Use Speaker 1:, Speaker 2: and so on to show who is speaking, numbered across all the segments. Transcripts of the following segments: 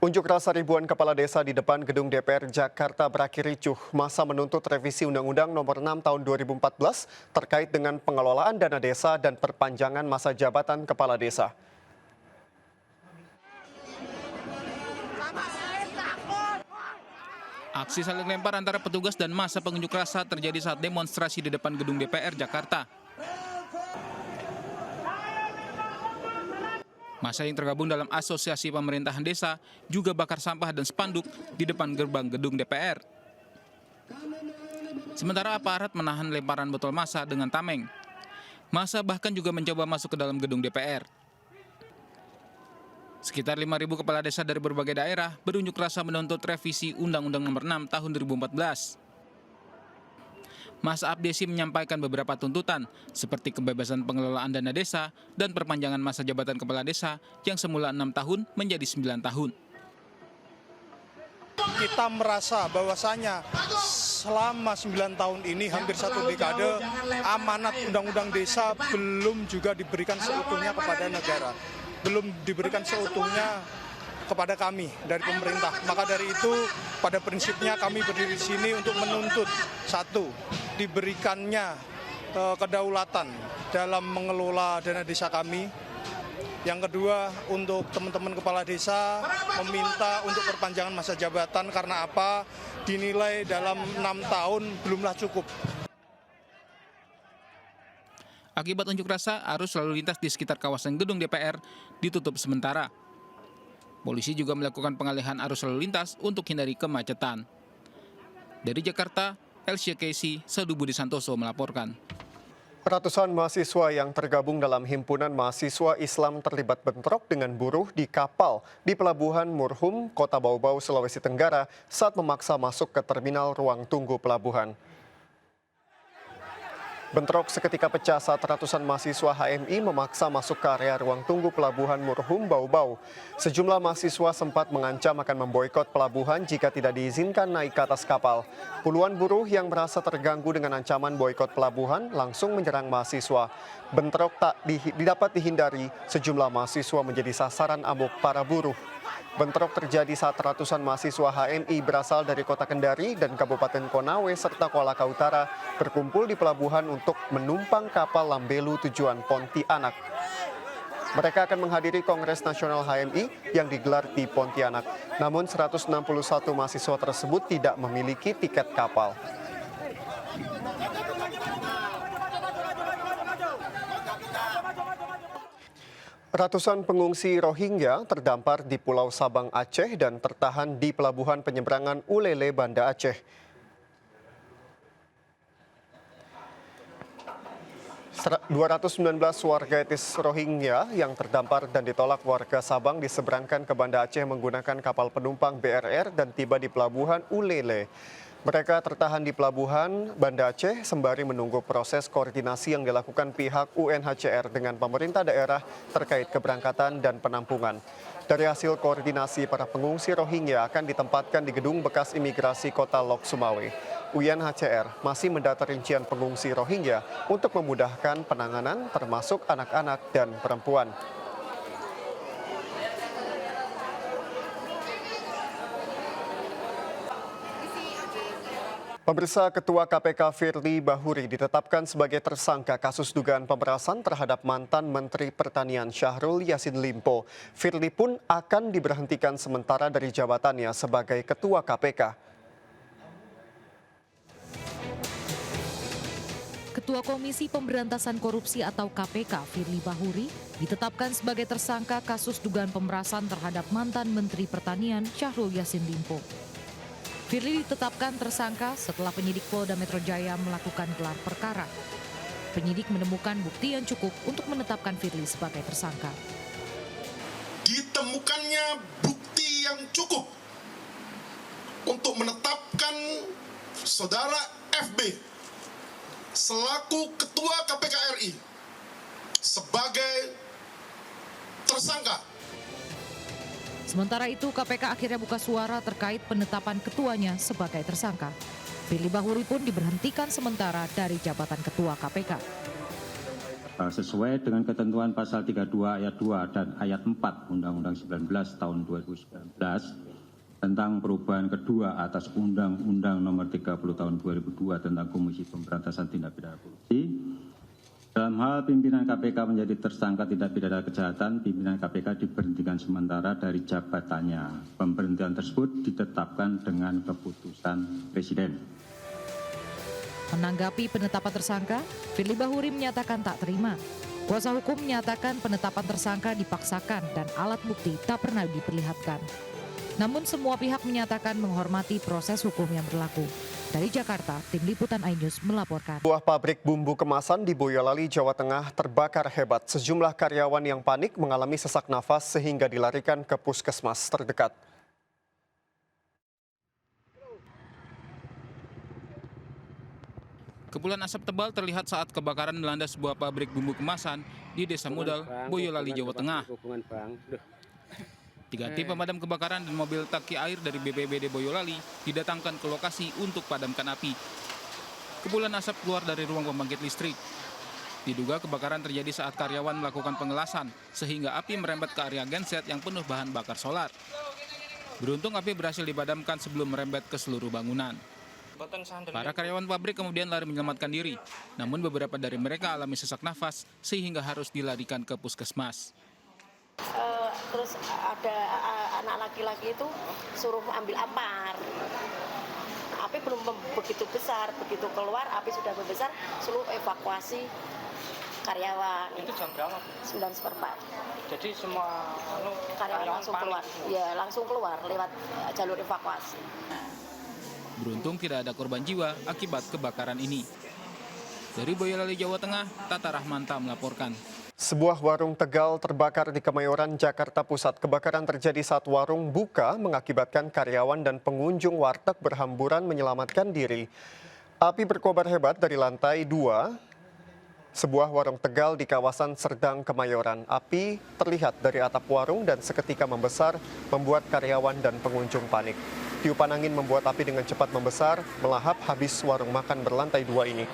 Speaker 1: Unjuk rasa ribuan kepala desa di depan gedung DPR Jakarta berakhir ricuh. Masa menuntut revisi Undang-Undang Nomor 6 Tahun 2014 terkait dengan pengelolaan dana desa dan perpanjangan masa jabatan kepala desa.
Speaker 2: Aksi saling lempar antara petugas dan massa pengunjuk rasa terjadi saat demonstrasi di depan gedung DPR Jakarta. Massa yang tergabung dalam Asosiasi Pemerintahan Desa juga bakar sampah dan spanduk di depan gerbang gedung DPR. Sementara aparat menahan lemparan botol massa dengan tameng. Massa bahkan juga mencoba masuk ke dalam gedung DPR. Sekitar 5.000 kepala desa dari berbagai daerah berunjuk rasa menuntut revisi Undang-Undang Nomor 6 Tahun 2014. Massa Abdesi menyampaikan beberapa tuntutan seperti kebebasan pengelolaan dana desa dan perpanjangan masa jabatan kepala desa yang semula 6 tahun menjadi 9 tahun.
Speaker 3: Kita merasa bahwasanya selama 9 tahun ini hampir 1 dekade amanat undang-undang desa belum juga diberikan seutuhnya kepada negara. Belum diberikan seutuhnya kepada kami dari pemerintah. Maka dari itu pada prinsipnya kami berdiri di sini untuk menuntut satu, diberikannya kedaulatan dalam mengelola dana desa kami. Yang kedua, untuk teman-teman kepala desa meminta untuk perpanjangan masa jabatan karena apa? Dinilai dalam 6 tahun belumlah cukup.
Speaker 2: Akibat unjuk rasa, arus lalu lintas di sekitar kawasan gedung DPR ditutup sementara. Polisi juga melakukan pengalihan arus lalu lintas untuk hindari kemacetan. Dari Jakarta, Elsia Casey, Sadu Budi Santoso melaporkan.
Speaker 1: Ratusan mahasiswa yang tergabung dalam Himpunan Mahasiswa Islam terlibat bentrok dengan buruh di kapal di Pelabuhan Murhum, Kota Bau-Bau, Sulawesi Tenggara saat memaksa masuk ke terminal ruang tunggu pelabuhan. Bentrok seketika pecah saat ratusan mahasiswa HMI memaksa masuk ke area ruang tunggu Pelabuhan Murhum Bau-Bau. Sejumlah mahasiswa sempat mengancam akan memboikot pelabuhan jika tidak diizinkan naik ke atas kapal. Puluhan buruh yang merasa terganggu dengan ancaman boikot pelabuhan langsung menyerang mahasiswa. Bentrok tak dapat dihindari, sejumlah mahasiswa menjadi sasaran amuk para buruh. Bentrok terjadi saat ratusan mahasiswa HMI berasal dari Kota Kendari dan Kabupaten Konawe serta Kolaka Utara berkumpul di pelabuhan untuk menumpang kapal Lambelu tujuan Pontianak. Mereka akan menghadiri Kongres Nasional HMI yang digelar di Pontianak. Namun 161 mahasiswa tersebut tidak memiliki tiket kapal. Ratusan pengungsi Rohingya terdampar di Pulau Sabang, Aceh dan tertahan di Pelabuhan Penyeberangan Ulele, Banda Aceh. 219 warga etnis Rohingya yang terdampar dan ditolak warga Sabang diseberangkan ke Banda Aceh menggunakan kapal penumpang BRR dan tiba di Pelabuhan Ulele. Mereka tertahan di Pelabuhan Banda Aceh sembari menunggu proses koordinasi yang dilakukan pihak UNHCR dengan pemerintah daerah terkait keberangkatan dan penampungan. Dari hasil koordinasi, para pengungsi Rohingya akan ditempatkan di gedung bekas imigrasi Kota Lok Sumawe. UNHCR masih mendata rincian pengungsi Rohingya untuk memudahkan penanganan termasuk anak-anak dan perempuan. Pemirsa, Ketua KPK Firly Bahuri ditetapkan sebagai tersangka kasus dugaan pemerasan terhadap mantan Menteri Pertanian Syahrul Yassin Limpo. Firly pun akan diberhentikan sementara dari jabatannya sebagai Ketua KPK.
Speaker 4: Ketua Komisi Pemberantasan Korupsi atau KPK Firly Bahuri ditetapkan sebagai tersangka kasus dugaan pemerasan terhadap mantan Menteri Pertanian Syahrul Yassin Limpo. Firly ditetapkan tersangka setelah penyidik Polda Metro Jaya melakukan gelar perkara. Penyidik menemukan bukti yang cukup untuk menetapkan Firly sebagai tersangka.
Speaker 5: Ditemukannya bukti yang cukup untuk menetapkan saudara FB selaku Ketua KPK RI sebagai tersangka.
Speaker 4: Sementara itu, KPK akhirnya buka suara terkait penetapan ketuanya sebagai tersangka. Firly Bahuri pun diberhentikan sementara dari jabatan Ketua KPK.
Speaker 6: sesuai dengan ketentuan pasal 32 ayat 2 dan ayat 4 Undang-Undang 19 tahun 2019 tentang perubahan kedua atas Undang-Undang Nomor 30 tahun 2002 tentang Komisi Pemberantasan Tindak Pidana Korupsi. Dalam hal pimpinan KPK menjadi tersangka tindak pidana kejahatan, pimpinan KPK diberhentikan sementara dari jabatannya. Pemberhentian tersebut ditetapkan dengan keputusan Presiden.
Speaker 4: Menanggapi penetapan tersangka, Firly Bahuri menyatakan tak terima. Kuasa hukum menyatakan penetapan tersangka dipaksakan dan alat bukti tak pernah diperlihatkan. Namun semua pihak menyatakan menghormati proses hukum yang berlaku. Dari Jakarta, Tim Liputan iNews melaporkan.
Speaker 1: Sebuah pabrik bumbu kemasan di Boyolali, Jawa Tengah terbakar hebat. Sejumlah karyawan yang panik mengalami sesak nafas sehingga dilarikan ke puskesmas terdekat.
Speaker 2: Kepulan asap tebal terlihat saat kebakaran melanda sebuah pabrik bumbu kemasan di Desa Mudal, Boyolali, Jawa Tengah. 3 tim pemadam kebakaran dan mobil tangki air dari BPBD Boyolali didatangkan ke lokasi untuk padamkan api. Kepulan asap keluar dari ruang pembangkit listrik. Diduga kebakaran terjadi saat karyawan melakukan pengelasan, sehingga api merembet ke area genset yang penuh bahan bakar solar. Beruntung api berhasil dipadamkan sebelum merembet ke seluruh bangunan. Para karyawan pabrik kemudian lari menyelamatkan diri, namun beberapa dari mereka alami sesak nafas sehingga harus dilarikan ke puskesmas.
Speaker 7: Terus ada anak laki-laki itu suruh ambil ampar. Api belum begitu besar, begitu keluar api sudah membesar, suruh evakuasi karyawan.
Speaker 8: Itu jam berapa?
Speaker 7: 9:15.
Speaker 8: Jadi semua
Speaker 7: karyawan langsung keluar. Ya, langsung keluar lewat jalur evakuasi.
Speaker 2: Beruntung tidak ada korban jiwa akibat kebakaran ini. Dari Boyolali, Jawa Tengah, Tata Rahmanta melaporkan.
Speaker 1: Sebuah warung Tegal terbakar di Kemayoran, Jakarta Pusat. Kebakaran terjadi saat warung buka mengakibatkan karyawan dan pengunjung warteg berhamburan menyelamatkan diri. Api berkobar hebat dari lantai 2 sebuah warung Tegal di kawasan Serdang, Kemayoran. Api terlihat dari atap warung dan seketika membesar, membuat karyawan dan pengunjung panik. Tiupan angin membuat api dengan cepat membesar, melahap habis warung makan berlantai 2 ini.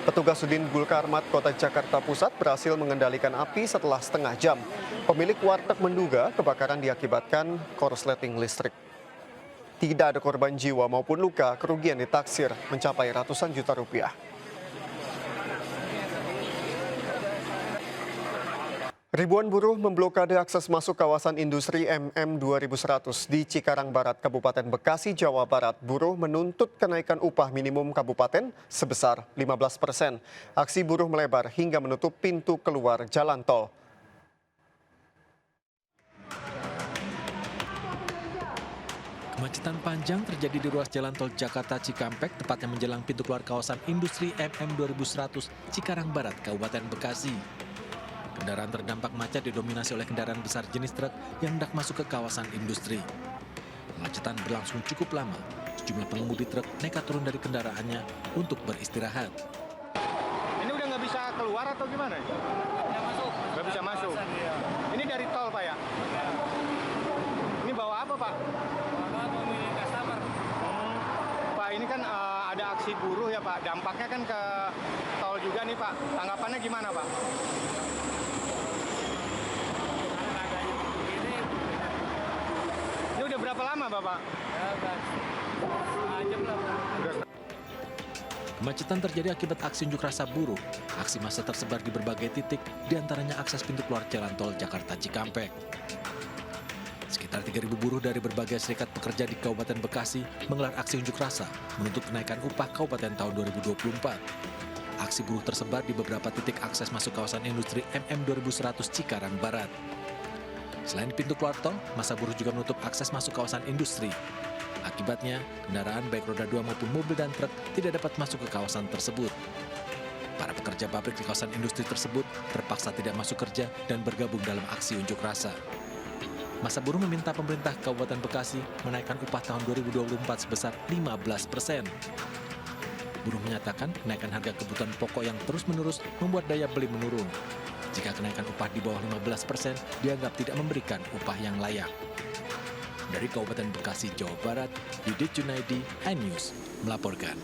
Speaker 1: Petugas Sudin Gulkarmat Kota Jakarta Pusat berhasil mengendalikan api setelah setengah jam. Pemilik warteg menduga kebakaran diakibatkan korsleting listrik. Tidak ada korban jiwa maupun luka, kerugian ditaksir mencapai ratusan juta rupiah. Ribuan buruh memblokade akses masuk kawasan industri MM 2100 di Cikarang Barat, Kabupaten Bekasi, Jawa Barat. Buruh menuntut kenaikan upah minimum kabupaten sebesar 15%. Aksi buruh melebar hingga menutup pintu keluar jalan tol.
Speaker 9: Kemacetan panjang terjadi di ruas jalan tol Jakarta Cikampek, tepatnya menjelang pintu keluar kawasan industri MM 2100 Cikarang Barat, Kabupaten Bekasi. Kendaraan terdampak macet didominasi oleh kendaraan besar jenis truk yang hendak masuk ke kawasan industri. Kemacetan berlangsung cukup lama. Sejumlah pengemudi truk nekat turun dari kendaraannya untuk beristirahat.
Speaker 3: Ini udah nggak bisa keluar atau gimana? Nggak bisa masuk. Ini dari tol, Pak ya? Ini bawa apa, Pak? Pak, ini kan ada aksi buruh ya, Pak. Dampaknya kan ke tol juga nih, Pak. Tanggapannya gimana, Pak? Ini udah berapa lama, Bapak?
Speaker 9: Kemacetan terjadi akibat aksi unjuk rasa buruh. Aksi massa tersebar di berbagai titik, diantaranya akses pintu keluar jalan tol Jakarta Cikampek. Sekitar 3.000 buruh dari berbagai serikat pekerja di Kabupaten Bekasi menggelar aksi unjuk rasa menuntut kenaikan upah kabupaten tahun 2024. Aksi buruh tersebar di beberapa titik akses masuk kawasan industri MM 2100 Cikarang Barat. Selain pintu keluar tol, massa buruh juga menutup akses masuk kawasan industri. Akibatnya, kendaraan baik roda 2 maupun mobil dan truk tidak dapat masuk ke kawasan tersebut. Para pekerja pabrik di kawasan industri tersebut terpaksa tidak masuk kerja dan bergabung dalam aksi unjuk rasa. Massa buruh meminta pemerintah Kabupaten Bekasi menaikkan upah tahun 2024 sebesar 15%. Buruh menyatakan kenaikan harga kebutuhan pokok yang terus-menerus membuat daya beli menurun. Jika kenaikan upah di bawah 15%, dianggap tidak memberikan upah yang layak. Dari Kabupaten Bekasi, Jawa Barat, Didit Junaidi, iNews melaporkan.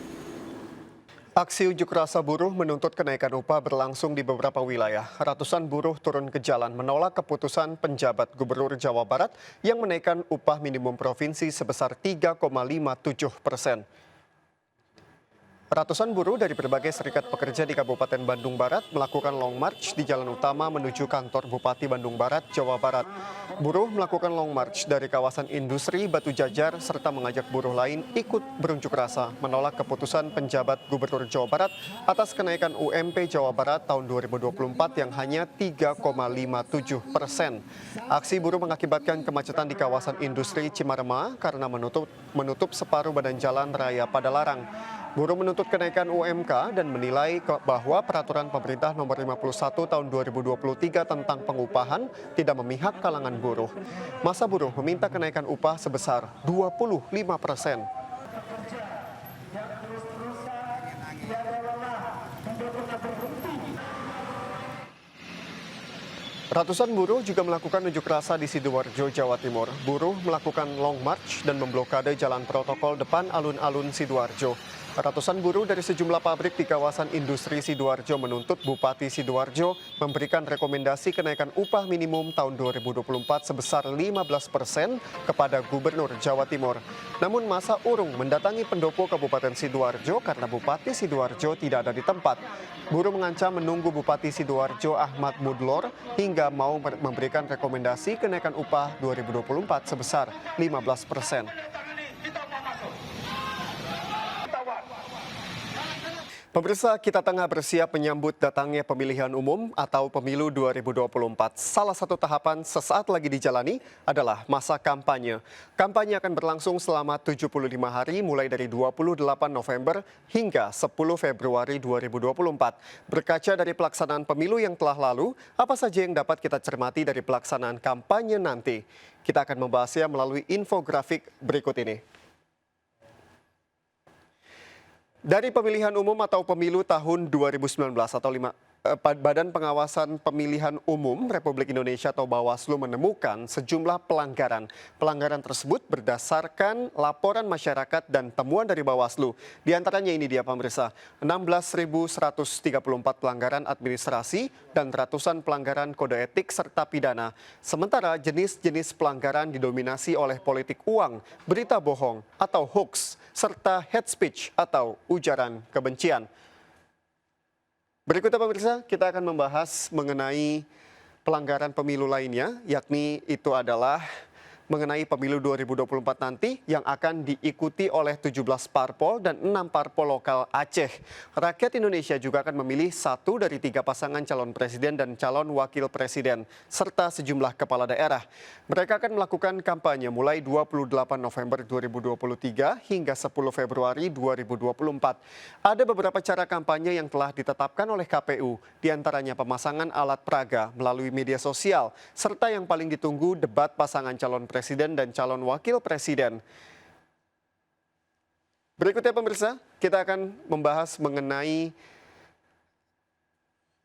Speaker 1: Aksi unjuk rasa buruh menuntut kenaikan upah berlangsung di beberapa wilayah. Ratusan buruh turun ke jalan menolak keputusan penjabat Gubernur Jawa Barat yang menaikkan upah minimum provinsi sebesar 3,57%. Ratusan buruh dari berbagai serikat pekerja di Kabupaten Bandung Barat melakukan long march di jalan utama menuju kantor Bupati Bandung Barat, Jawa Barat. Buruh melakukan long march dari kawasan industri Batu Jajar serta mengajak buruh lain ikut berunjuk rasa menolak keputusan penjabat Gubernur Jawa Barat atas kenaikan UMP Jawa Barat tahun 2024 yang hanya 3,57%. Aksi buruh mengakibatkan kemacetan di kawasan industri Cimarema karena menutup separuh badan jalan raya Padalarang. Buruh menuntut kenaikan UMK dan menilai bahwa peraturan pemerintah nomor 51 tahun 2023 tentang pengupahan tidak memihak kalangan buruh. Masa buruh meminta kenaikan upah sebesar 25%. Ratusan buruh juga melakukan unjuk rasa di Sidoarjo, Jawa Timur. Buruh melakukan long march dan memblokade jalan protokol depan alun-alun Sidoarjo. Ratusan buruh dari sejumlah pabrik di kawasan industri Sidoarjo menuntut Bupati Sidoarjo memberikan rekomendasi kenaikan upah minimum tahun 2024 sebesar 15% kepada Gubernur Jawa Timur. Namun masa urung mendatangi pendopo Kabupaten Sidoarjo karena Bupati Sidoarjo tidak ada di tempat. Buruh mengancam menunggu Bupati Sidoarjo Ahmad Mudlor hingga mau memberikan rekomendasi kenaikan upah 2024 sebesar 15%. Pemirsa, kita tengah bersiap menyambut datangnya pemilihan umum atau pemilu 2024. Salah satu tahapan sesaat lagi dijalani adalah masa kampanye. Kampanye akan berlangsung selama 75 hari mulai dari 28 November hingga 10 Februari 2024. Berkaca dari pelaksanaan pemilu yang telah lalu, apa saja yang dapat kita cermati dari pelaksanaan kampanye nanti? Kita akan membahasnya melalui infografik berikut ini. Dari pemilihan umum atau pemilu tahun 2019 atau Badan Pengawasan Pemilihan Umum Republik Indonesia atau Bawaslu menemukan sejumlah pelanggaran. Pelanggaran tersebut berdasarkan laporan masyarakat dan temuan dari Bawaslu. Di antaranya ini dia pemirsa, 16.134 pelanggaran administrasi dan ratusan pelanggaran kode etik serta pidana. Sementara jenis-jenis pelanggaran didominasi oleh politik uang, berita bohong atau hoax, serta hate speech atau ujaran kebencian. Berikutnya pemirsa, kita akan membahas mengenai pelanggaran pemilu lainnya, yakni itu adalah mengenai pemilu 2024 nanti yang akan diikuti oleh 17 parpol dan 6 parpol lokal Aceh. Rakyat Indonesia juga akan memilih 1 dari 3 pasangan calon presiden dan calon wakil presiden, serta sejumlah kepala daerah. Mereka akan melakukan kampanye mulai 28 November 2023 hingga 10 Februari 2024. Ada beberapa cara kampanye yang telah ditetapkan oleh KPU, diantaranya pemasangan alat peraga melalui media sosial, serta yang paling ditunggu debat pasangan calon presiden dan calon wakil presiden. Berikutnya pemirsa, kita akan membahas mengenai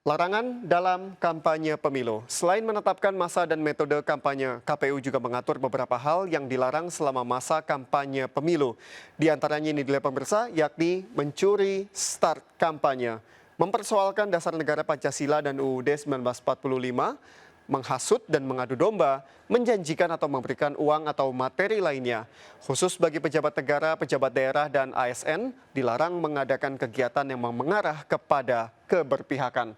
Speaker 1: larangan dalam kampanye pemilu. Selain menetapkan masa dan metode kampanye, KPU juga mengatur beberapa hal yang dilarang selama masa kampanye pemilu. Di antaranya ini adalah pemirsa, yakni mencuri start kampanye, mempersoalkan dasar negara Pancasila dan UUD 1945, menghasut dan mengadu domba, menjanjikan atau memberikan uang atau materi lainnya. Khusus bagi pejabat negara, pejabat daerah, dan ASN, dilarang mengadakan kegiatan yang mengarah kepada keberpihakan.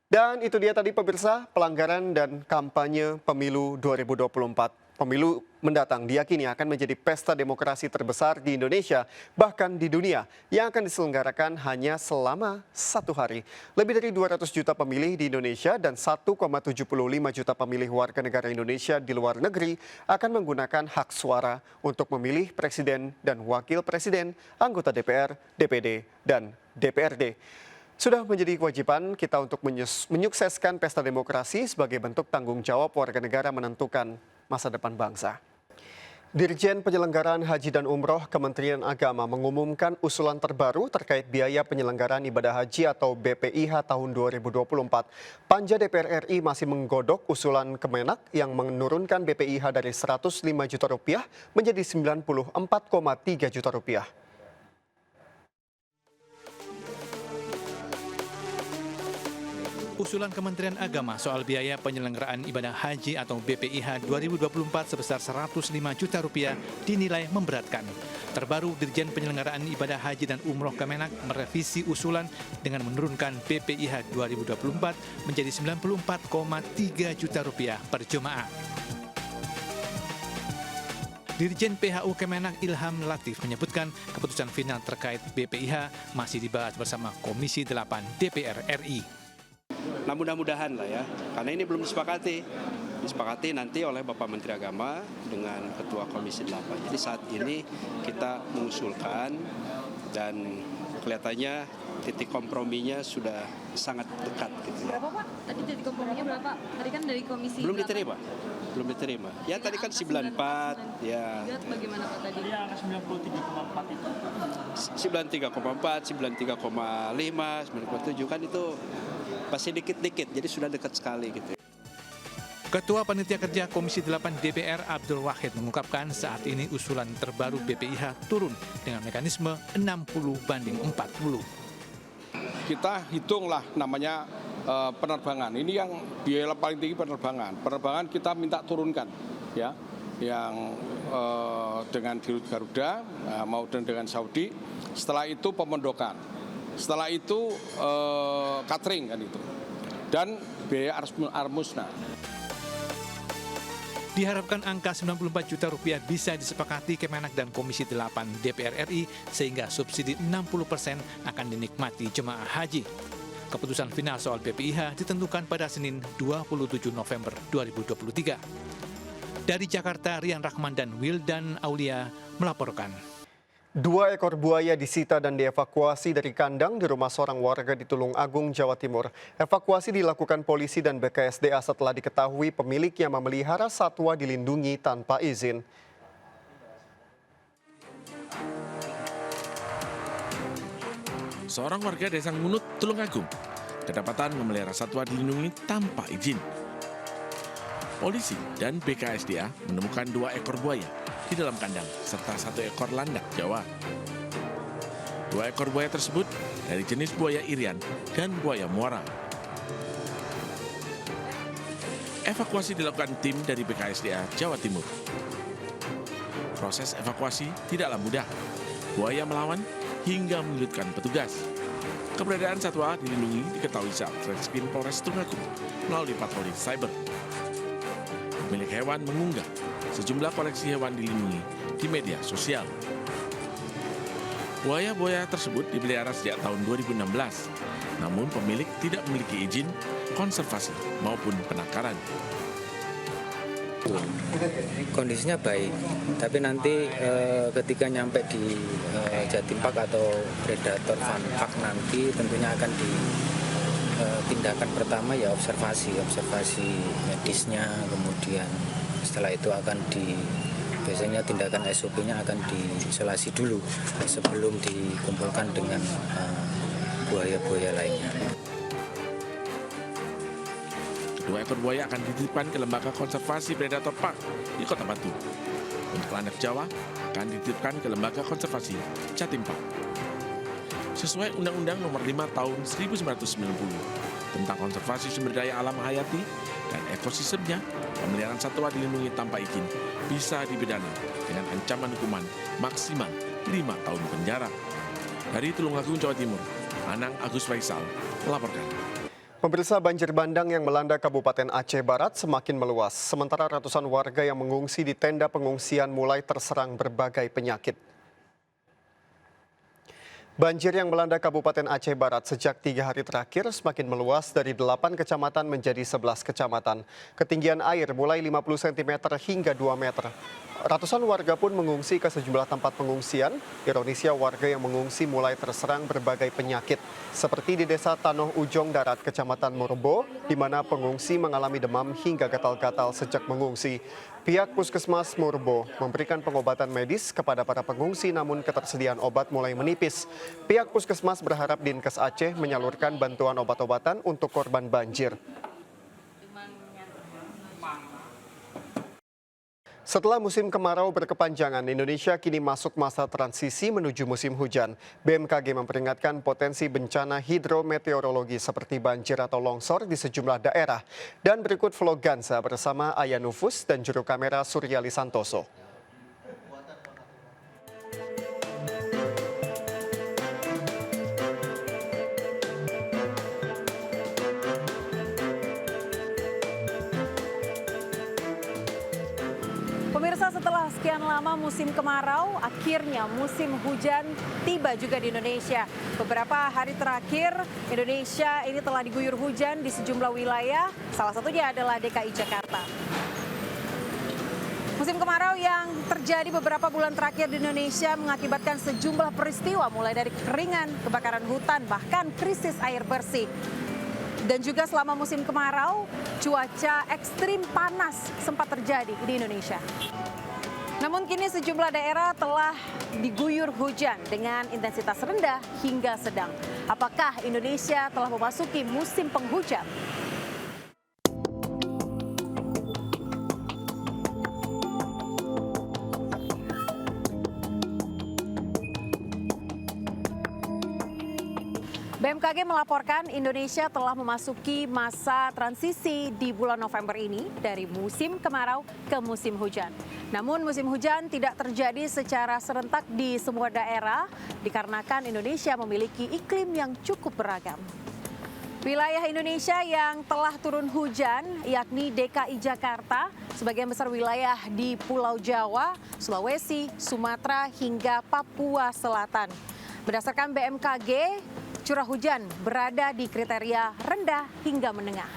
Speaker 1: Dan itu dia tadi pemirsa, pelanggaran dan kampanye pemilu 2024. Pemilu mendatang diyakini akan menjadi pesta demokrasi terbesar di Indonesia, bahkan di dunia, yang akan diselenggarakan hanya selama 1 hari. Lebih dari 200 juta pemilih di Indonesia dan 1,75 juta pemilih warga negara Indonesia di luar negeri akan menggunakan hak suara untuk memilih presiden dan wakil presiden, anggota DPR, DPD, dan DPRD. Sudah menjadi kewajiban kita untuk menyukseskan pesta demokrasi sebagai bentuk tanggung jawab warga negara menentukan masa depan bangsa. Dirjen Penyelenggaraan Haji dan Umroh Kementerian Agama mengumumkan usulan terbaru terkait biaya penyelenggaraan ibadah haji atau BPIH tahun 2024. Panja DPR RI masih menggodok usulan Kemenak yang menurunkan BPIH dari 105 juta rupiah menjadi 94,3 juta rupiah.
Speaker 8: Usulan Kementerian Agama soal biaya penyelenggaraan ibadah haji atau BPIH 2024 sebesar 105 juta rupiah dinilai memberatkan. Terbaru, Dirjen Penyelenggaraan Ibadah Haji dan Umroh Kemenak merevisi usulan dengan menurunkan BPIH 2024 menjadi 94,3 juta rupiah per jemaah. Dirjen PHU Kemenak Ilham Latif menyebutkan keputusan final terkait BPIH masih dibahas bersama Komisi 8 DPR RI.
Speaker 10: Nah, mudah-mudahan lah ya, karena ini belum disepakati nanti oleh Bapak Menteri Agama dengan Ketua Komisi 8. Jadi saat ini kita mengusulkan dan kelihatannya titik komprominya sudah sangat dekat. Gitu ya.
Speaker 11: Berapa Pak? Tadi titik komprominya berapa? Tadi kan dari Komisi
Speaker 10: Belum diterima. Ya tadi kan 94, ya.
Speaker 11: Bagaimana Pak tadi?
Speaker 12: Iya, angka 93,4 itu.
Speaker 10: 93,4, 93,5, 97 kan itu masih dikit-dikit, jadi sudah dekat sekali gitu.
Speaker 8: Ketua Panitia Kerja Komisi 8 DPR Abdul Wahid mengungkapkan saat ini usulan terbaru BPIH turun dengan mekanisme 60/40.
Speaker 13: Kita hitunglah namanya penerbangan. Ini yang biaya paling tinggi penerbangan. Penerbangan kita minta turunkan, ya, yang dengan di Garuda maupun dengan Saudi. Setelah itu pemondokan. Setelah itu catering kan itu. Dan biaya armusna.
Speaker 8: Diharapkan angka 94 juta rupiah bisa disepakati Kemenak dan Komisi 8 DPR RI sehingga subsidi 60% akan dinikmati jemaah haji. Keputusan final soal BPIH ditentukan pada Senin 27 November 2023. Dari Jakarta, Rian Rahman dan Wildan Aulia melaporkan.
Speaker 1: 2 ekor buaya disita dan dievakuasi dari kandang di rumah seorang warga di Tulung Agung, Jawa Timur. Evakuasi dilakukan polisi dan BKSDA setelah diketahui pemiliknya memelihara satwa dilindungi tanpa izin.
Speaker 14: Seorang warga Desa Ngunut, Tulung Agung, kedapatan memelihara satwa dilindungi tanpa izin. Polisi dan BKSDA menemukan 2 ekor buaya di dalam kandang, serta 1 ekor landak Jawa. 2 ekor buaya tersebut dari jenis buaya irian dan buaya muara. Evakuasi dilakukan tim dari BKSDA Jawa Timur. Proses evakuasi tidaklah mudah. Buaya melawan hingga menyulitkan petugas. Keberadaan satwa dilindungi diketahui saat Reskrim Polres Tulung Agung melalui patroli cyber. Pemilik hewan mengunggah sejumlah koleksi hewan dilindungi di media sosial. Buaya-buaya tersebut dipelihara sejak tahun 2016, namun pemilik tidak memiliki izin konservasi maupun penangkaran.
Speaker 15: Kondisinya baik, tapi nanti ketika nyampe di Jatim Park atau Predator Fun Park nanti tentunya akan tindakan pertama ya observasi medisnya, kemudian setelah itu akan biasanya tindakan SOP-nya akan diisolasi dulu sebelum dikumpulkan dengan buaya-buaya lainnya.
Speaker 14: Kedua ekor buaya akan dititipkan ke Lembaga Konservasi Predator Park di Kota Batu. Untuk landak Jawa akan dititipkan ke Lembaga Konservasi Jatim Park. Sesuai Undang-Undang Nomor 5 Tahun 1990 tentang konservasi sumber daya alam hayati dan ekosistemnya, pemeliharaan satwa dilindungi tanpa izin bisa dipidana dengan ancaman hukuman maksimal 5 tahun penjara. Dari Tulung Agung, Jawa Timur, Anang Agus Faisal melaporkan.
Speaker 1: Pemirsa, banjir bandang yang melanda Kabupaten Aceh Barat semakin meluas, sementara ratusan warga yang mengungsi di tenda pengungsian mulai terserang berbagai penyakit. Banjir yang melanda Kabupaten Aceh Barat sejak 3 hari terakhir semakin meluas dari 8 kecamatan menjadi 11 kecamatan. Ketinggian air mulai 50 cm hingga 2 meter. Ratusan warga pun mengungsi ke sejumlah tempat pengungsian. Ironisnya warga yang mengungsi mulai terserang berbagai penyakit. Seperti di Desa Tanoh Ujong Darat, Kecamatan Murbo, di mana pengungsi mengalami demam hingga gatal-gatal sejak mengungsi. Pihak Puskesmas Murbo memberikan pengobatan medis kepada para pengungsi, namun ketersediaan obat mulai menipis. Pihak Puskesmas berharap Dinkes Aceh menyalurkan bantuan obat-obatan untuk korban banjir. Setelah musim kemarau berkepanjangan, Indonesia kini masuk masa transisi menuju musim hujan. BMKG memperingatkan potensi bencana hidrometeorologi seperti banjir atau longsor di sejumlah daerah. Dan berikut vlog Gansa bersama Aya Nufus dan juru kamera Suryali Santoso.
Speaker 16: Pemirsa, setelah sekian lama musim kemarau, akhirnya musim hujan tiba juga di Indonesia. Beberapa hari terakhir, Indonesia ini telah diguyur hujan di sejumlah wilayah, salah satunya adalah DKI Jakarta. Musim kemarau yang terjadi beberapa bulan terakhir di Indonesia mengakibatkan sejumlah peristiwa, mulai dari kekeringan, kebakaran hutan, bahkan krisis air bersih. Dan juga selama musim kemarau, cuaca ekstrim panas sempat terjadi di Indonesia. Namun kini sejumlah daerah telah diguyur hujan dengan intensitas rendah hingga sedang. Apakah Indonesia telah memasuki musim penghujan? BMKG melaporkan Indonesia telah memasuki masa transisi di bulan November ini dari musim kemarau ke musim hujan. Namun musim hujan tidak terjadi secara serentak di semua daerah dikarenakan Indonesia memiliki iklim yang cukup beragam. Wilayah Indonesia yang telah turun hujan yakni DKI Jakarta, sebagian besar wilayah di Pulau Jawa, Sulawesi, Sumatera hingga Papua Selatan. Berdasarkan BMKG, curah hujan berada di kriteria rendah hingga menengah.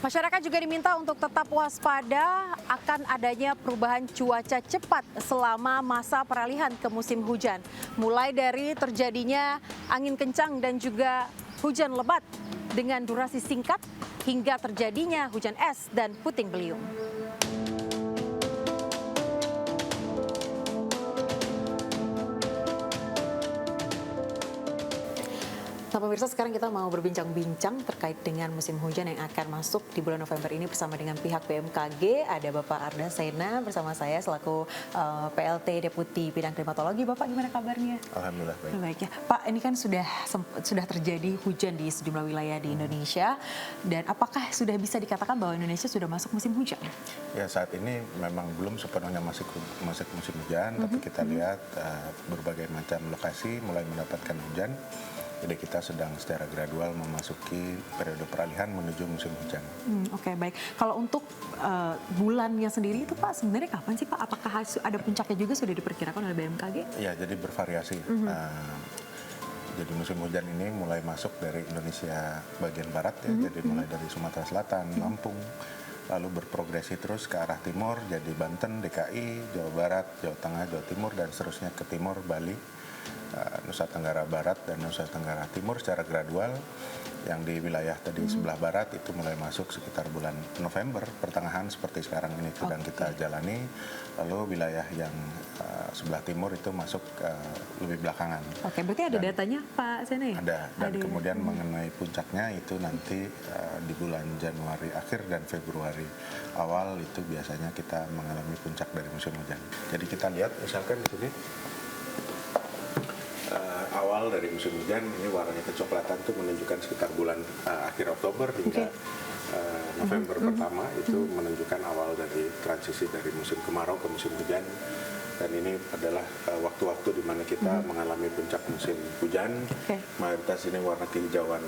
Speaker 16: Masyarakat juga diminta untuk tetap waspada akan adanya perubahan cuaca cepat selama masa peralihan ke musim hujan. Mulai dari terjadinya angin kencang dan juga hujan lebat dengan durasi singkat hingga terjadinya hujan es dan puting beliung. Nah, pemirsa, sekarang kita mau berbincang-bincang terkait dengan musim hujan yang akan masuk di bulan November ini bersama dengan pihak BMKG. Ada Bapak Arda Sena bersama saya selaku PLT Deputi Bidang Klimatologi. Bapak, gimana kabarnya?
Speaker 17: Alhamdulillah baik.
Speaker 16: Baik ya, Pak. Ini kan sudah terjadi hujan di sejumlah wilayah di Indonesia. Dan apakah sudah bisa dikatakan bahwa Indonesia sudah masuk musim hujan?
Speaker 17: Ya, saat ini memang belum sepenuhnya masuk musim hujan, tapi kita lihat berbagai macam lokasi mulai mendapatkan hujan. Jadi kita sedang secara gradual memasuki periode peralihan menuju musim hujan.
Speaker 16: Oke, baik. Kalau untuk bulannya sendiri itu Pak, sebenarnya kapan sih Pak? Apakah ada puncaknya juga sudah diperkirakan oleh BMKG?
Speaker 17: Ya, jadi bervariasi. Jadi musim hujan ini mulai masuk dari Indonesia bagian barat ya, jadi mulai dari Sumatera Selatan, Lampung, lalu berprogresi terus ke arah timur, jadi Banten, DKI, Jawa Barat, Jawa Tengah, Jawa Timur, dan seterusnya ke timur, Bali, Nusa Tenggara Barat dan Nusa Tenggara Timur secara gradual. Yang di wilayah tadi sebelah barat itu mulai masuk sekitar bulan November, pertengahan seperti sekarang ini sedang kita jalani. Lalu wilayah yang sebelah timur itu masuk lebih belakangan.
Speaker 16: Oke, berarti ada datanya Pak Sena ya?
Speaker 17: Ada, dan kemudian mengenai puncaknya itu nanti di bulan Januari akhir dan Februari awal itu biasanya kita mengalami puncak dari musim hujan. Jadi kita lihat misalkan di sini awal dari musim hujan ini warnanya kecoklatan itu menunjukkan sekitar bulan akhir Oktober hingga November pertama itu menunjukkan awal dari transisi dari musim kemarau ke musim hujan. Dan ini adalah waktu-waktu di mana kita mengalami puncak musim hujan. Mayoritas ini warna kehijauan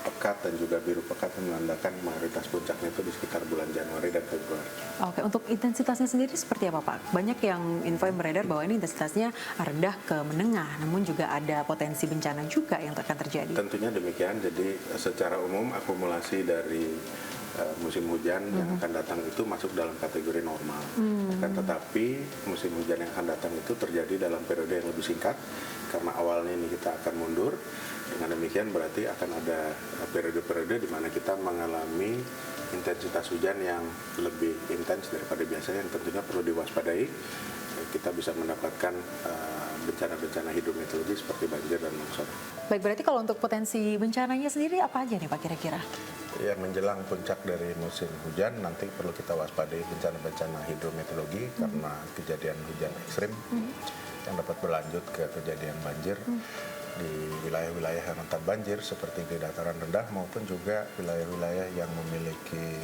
Speaker 17: pekat dan juga biru pekat menandakan mayoritas puncaknya itu di sekitar bulan Januari dan Februari.
Speaker 16: Oke, untuk intensitasnya sendiri seperti apa Pak? Banyak yang info yang beredar bahwa ini intensitasnya rendah ke menengah, namun juga ada potensi bencana juga yang akan terjadi.
Speaker 17: Tentunya demikian, jadi secara umum akumulasi dari musim hujan yang akan datang itu masuk dalam kategori normal. Akan tetapi musim hujan yang akan datang itu terjadi dalam periode yang lebih singkat karena awalnya ini kita akan mundur. Dengan demikian berarti akan ada periode-periode di mana kita mengalami intensitas hujan yang lebih intens daripada biasanya, yang tentunya perlu diwaspadai. Kita bisa mendapatkan bencana-bencana hidrometeorologi seperti banjir dan longsor.
Speaker 16: Baik, berarti kalau untuk potensi bencananya sendiri apa aja nih Pak kira-kira?
Speaker 17: Ya, menjelang puncak dari musim hujan nanti perlu kita waspadai bencana-bencana hidrometeorologi karena kejadian hujan ekstrim yang dapat berlanjut ke kejadian banjir di wilayah-wilayah yang rentan banjir seperti di dataran rendah maupun juga wilayah-wilayah yang memiliki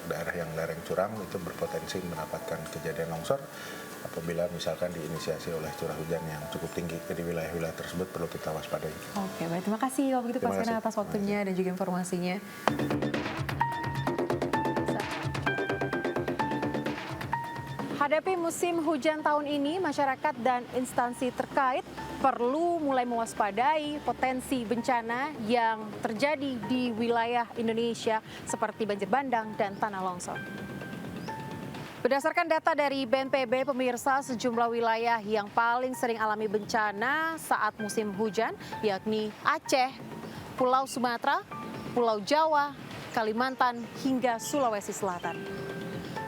Speaker 17: daerah yang lereng curam itu berpotensi mendapatkan kejadian longsor apabila misalkan diinisiasi oleh curah hujan yang cukup tinggi. Jadi wilayah-wilayah tersebut perlu kita waspadai.
Speaker 16: Oke, baik, terima kasih kalau begitu Pak Sena atas waktunya dan juga informasinya. Hadapi musim hujan tahun ini, masyarakat dan instansi terkait perlu mulai mewaspadai potensi bencana yang terjadi di wilayah Indonesia seperti banjir bandang dan tanah longsor. Berdasarkan data dari BNPB, pemirsa, sejumlah wilayah yang paling sering alami bencana saat musim hujan yakni Aceh, Pulau Sumatera, Pulau Jawa, Kalimantan, hingga Sulawesi Selatan.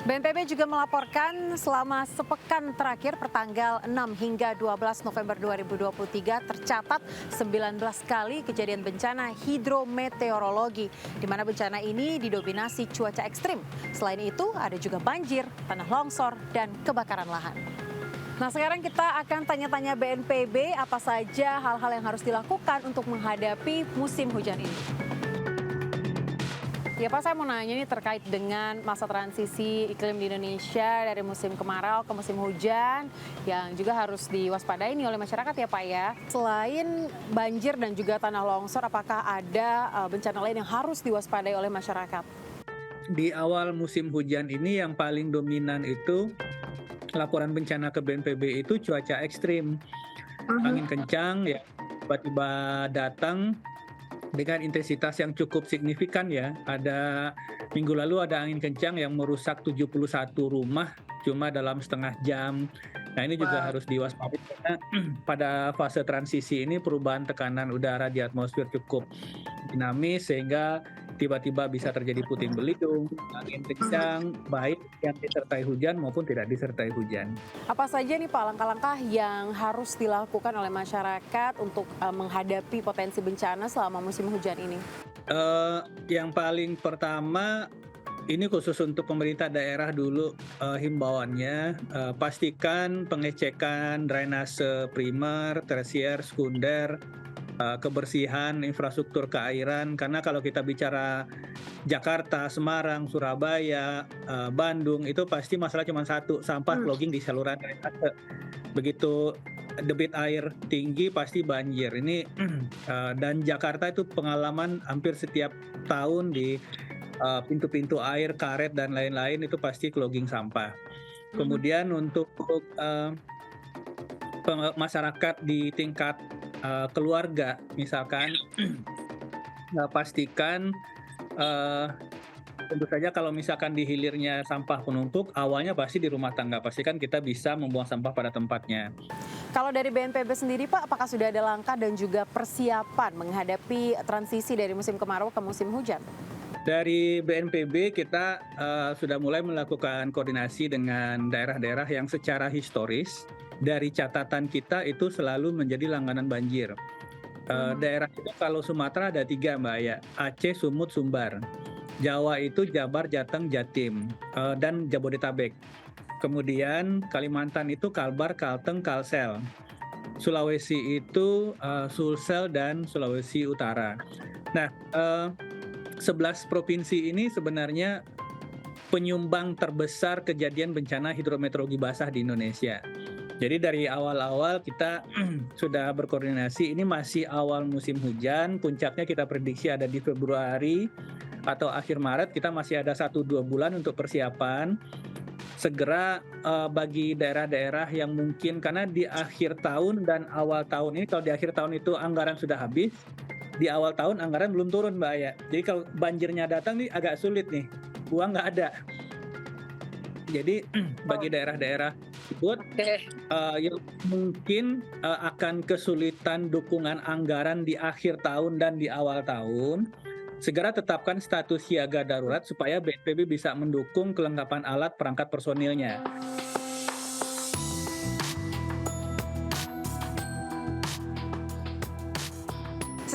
Speaker 16: BNPB juga melaporkan selama sepekan terakhir pertanggal 6 hingga 12 November 2023 tercatat 19 kali kejadian bencana hidrometeorologi, di mana bencana ini didominasi cuaca ekstrim. Selain itu ada juga banjir, tanah longsor, dan kebakaran lahan. Nah, sekarang kita akan tanya-tanya BNPB apa saja hal-hal yang harus dilakukan untuk menghadapi musim hujan ini. Ya Pak, saya mau nanya nih terkait dengan masa transisi iklim di Indonesia dari musim kemarau ke musim hujan yang juga harus diwaspadai nih oleh masyarakat ya Pak ya. Selain banjir dan juga tanah longsor, apakah ada bencana lain yang harus diwaspadai oleh masyarakat?
Speaker 2: Di awal musim hujan ini yang paling dominan itu laporan bencana ke BNPB itu cuaca ekstrim. Angin kencang ya tiba-tiba datang dengan intensitas yang cukup signifikan ya. Ada minggu lalu ada angin kencang yang merusak 71 rumah cuma dalam setengah jam. Nah, ini juga harus diwaspadai karena pada fase transisi ini perubahan tekanan udara di atmosfer cukup dinamis sehingga tiba-tiba bisa terjadi puting beliung, angin kencang, baik yang disertai hujan maupun tidak disertai hujan.
Speaker 16: Apa saja nih Pak langkah-langkah yang harus dilakukan oleh masyarakat untuk menghadapi potensi bencana selama musim hujan ini?
Speaker 2: Yang paling pertama, ini khusus untuk pemerintah daerah dulu himbauannya, pastikan pengecekan drainase primer, tersier, sekunder, kebersihan infrastruktur keairan, karena kalau kita bicara Jakarta, Semarang, Surabaya, Bandung, itu pasti masalah cuma satu, sampah clogging di saluran drainase. Begitu debit air tinggi pasti banjir. Ini dan Jakarta itu pengalaman hampir setiap tahun di pintu-pintu air, karet dan lain-lain itu pasti clogging sampah. Kemudian untuk masyarakat di tingkat keluarga, misalkan pastikan tentu saja kalau misalkan di hilirnya sampah penumpuk, awalnya pasti di rumah tangga, pastikan kita bisa membuang sampah pada tempatnya.
Speaker 16: Kalau dari BNPB sendiri Pak, apakah sudah ada langkah dan juga persiapan menghadapi transisi dari musim kemarau ke musim hujan?
Speaker 2: Dari BNPB kita sudah mulai melakukan koordinasi dengan daerah-daerah yang secara historis dari catatan kita itu selalu menjadi langganan banjir. Daerah itu kalau Sumatera ada 3 Mbak ya, Aceh, Sumut, Sumbar. Jawa itu Jabar, Jateng, Jatim, dan Jabodetabek. Kemudian Kalimantan itu Kalbar, Kalteng, Kalsel. Sulawesi itu Sulsel dan Sulawesi Utara. Nah, 11 provinsi ini sebenarnya penyumbang terbesar kejadian bencana hidrometeorologi basah di Indonesia. Jadi dari awal-awal kita sudah berkoordinasi, ini masih awal musim hujan, puncaknya kita prediksi ada di Februari atau akhir Maret, kita masih ada 1-2 bulan untuk persiapan. Segera bagi daerah-daerah yang mungkin, karena di akhir tahun dan awal tahun ini, kalau di akhir tahun itu anggaran sudah habis,
Speaker 18: di awal tahun anggaran belum turun Mbak Aya. Jadi kalau banjirnya datang nih agak sulit nih, uang nggak ada. Jadi bagi daerah-daerah tersebut yang mungkin akan kesulitan dukungan anggaran di akhir tahun dan di awal tahun, segera tetapkan status siaga darurat supaya BNPB bisa mendukung kelengkapan alat perangkat personilnya.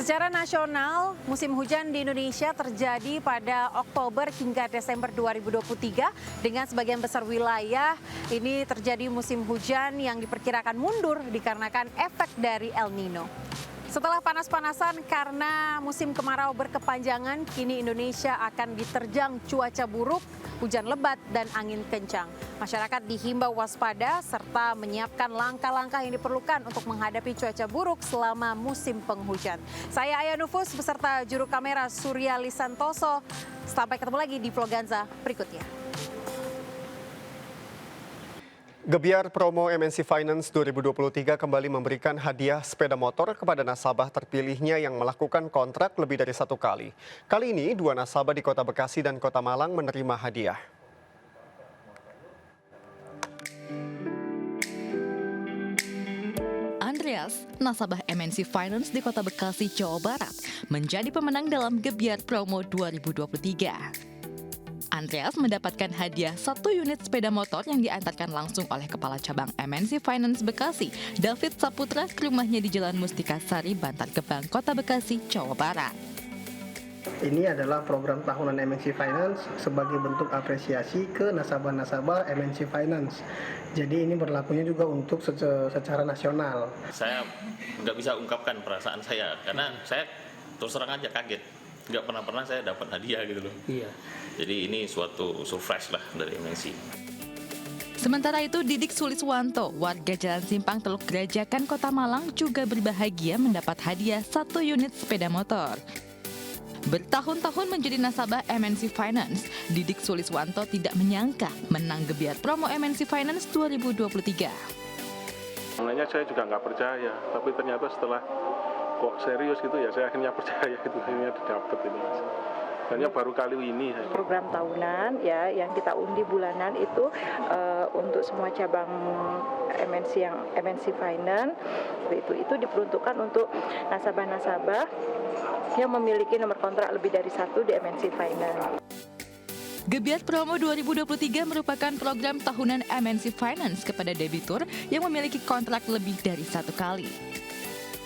Speaker 16: Secara nasional, musim hujan di Indonesia terjadi pada Oktober hingga Desember 2023 dengan sebagian besar wilayah ini terjadi musim hujan yang diperkirakan mundur dikarenakan efek dari El Nino. Setelah panas-panasan karena musim kemarau berkepanjangan, kini Indonesia akan diterjang cuaca buruk, hujan lebat, dan angin kencang. Masyarakat dihimbau waspada serta menyiapkan langkah-langkah yang diperlukan untuk menghadapi cuaca buruk selama musim penghujan. Saya Aya Nufus beserta juru kamera Surya Lisantoso. Sampai ketemu lagi di Vloganza berikutnya.
Speaker 1: Gebiar promo MNC Finance 2023 kembali memberikan hadiah sepeda motor kepada nasabah terpilihnya yang melakukan kontrak lebih dari 1 kali. Kali ini 2 nasabah di Kota Bekasi dan Kota Malang menerima hadiah.
Speaker 19: Andreas, nasabah MNC Finance di Kota Bekasi, Jawa Barat, menjadi pemenang dalam Gebiar Promo 2023. Andreas mendapatkan hadiah 1 unit sepeda motor yang diantarkan langsung oleh Kepala Cabang MNC Finance Bekasi, David Saputra, ke rumahnya di Jalan Mustika Sari, Bantar Gebang, Kota Bekasi, Jawa Barat.
Speaker 20: Ini adalah program tahunan MNC Finance sebagai bentuk apresiasi ke nasabah-nasabah MNC Finance. Jadi ini berlakunya juga untuk secara nasional.
Speaker 21: Saya nggak bisa ungkapkan perasaan saya karena saya terus terang aja kaget. Nggak pernah saya dapat hadiah gitu loh. Iya. Jadi ini suatu surprise lah dari MNC.
Speaker 19: Sementara itu, Didik Suliswanto, warga Jalan Simpang Teluk Gerajakan, Kota Malang, juga berbahagia mendapat hadiah 1 unit sepeda motor. Bertahun-tahun menjadi nasabah MNC Finance, Didik Suliswanto tidak menyangka menang Gebiar Promo MNC Finance 2023.
Speaker 22: Sebenarnya saya juga nggak percaya, tapi ternyata setelah kok serius gitu ya, saya akhirnya percaya gitu, akhirnya didapat ini. Hanya baru kali ini.
Speaker 23: Program tahunan ya yang kita undi bulanan itu untuk semua cabang MNC yang MNC Finance itu diperuntukkan untuk nasabah-nasabah yang memiliki nomor kontrak lebih dari 1 di MNC Finance.
Speaker 19: Gebiar Promo 2023 merupakan program tahunan MNC Finance kepada debitur yang memiliki kontrak lebih dari 1 kali.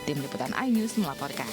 Speaker 19: Tim Liputan iNews melaporkan.